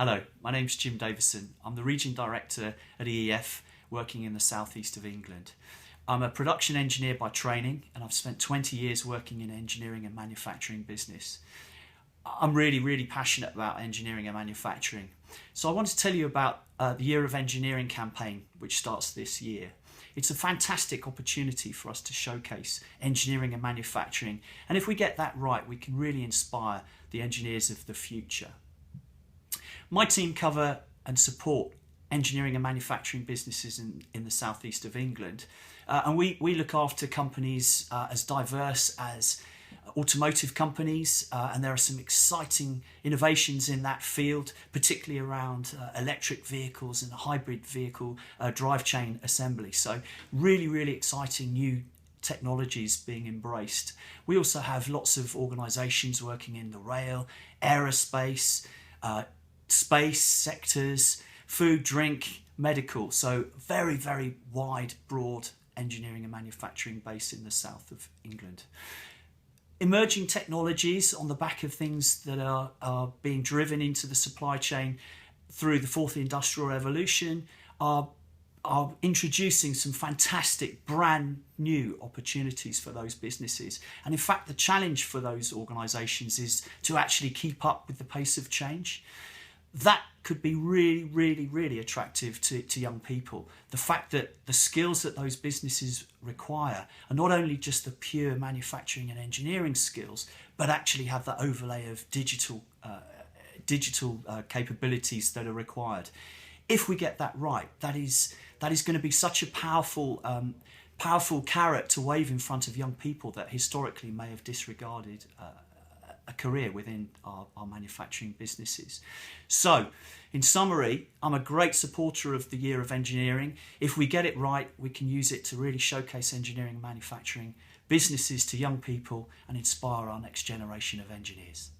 Hello, my name's Jim Davison. I'm the Region Director at EEF, working in the southeast of England. I'm a production engineer by training, and I've spent 20 years working in engineering and manufacturing business. I'm really passionate about engineering and manufacturing. So I want to tell you about the Year of Engineering campaign, which starts this year. It's a fantastic opportunity for us to showcase engineering and manufacturing, and if we get that right, we can really inspire the engineers of the future. My team cover and support engineering and manufacturing businesses in the southeast of England, and we look after companies as diverse as automotive companies, and there are some exciting innovations in that field, particularly around electric vehicles and hybrid vehicle drive chain assembly. So really exciting new technologies being embraced. We also have lots of organisations working in the rail, aerospace, space sectors, food, drink, medical. So very wide, broad engineering and manufacturing base in the south of England. Emerging technologies on the back of things that are being driven into the supply chain through the fourth industrial revolution are introducing some fantastic brand new opportunities for those businesses. And in fact, the challenge for those organisations is to actually keep up with the pace of change. That could be really attractive to young people. The fact that the skills that those businesses require are not only just the pure manufacturing and engineering skills, but actually have that overlay of digital capabilities that are required. If we get that right, that is going to be such a powerful carrot to wave in front of young people that historically may have disregarded a career within our manufacturing businesses. So, in summary, I'm a great supporter of the Year of Engineering. If we get it right, we can use it to really showcase engineering and manufacturing businesses to young people and inspire our next generation of engineers.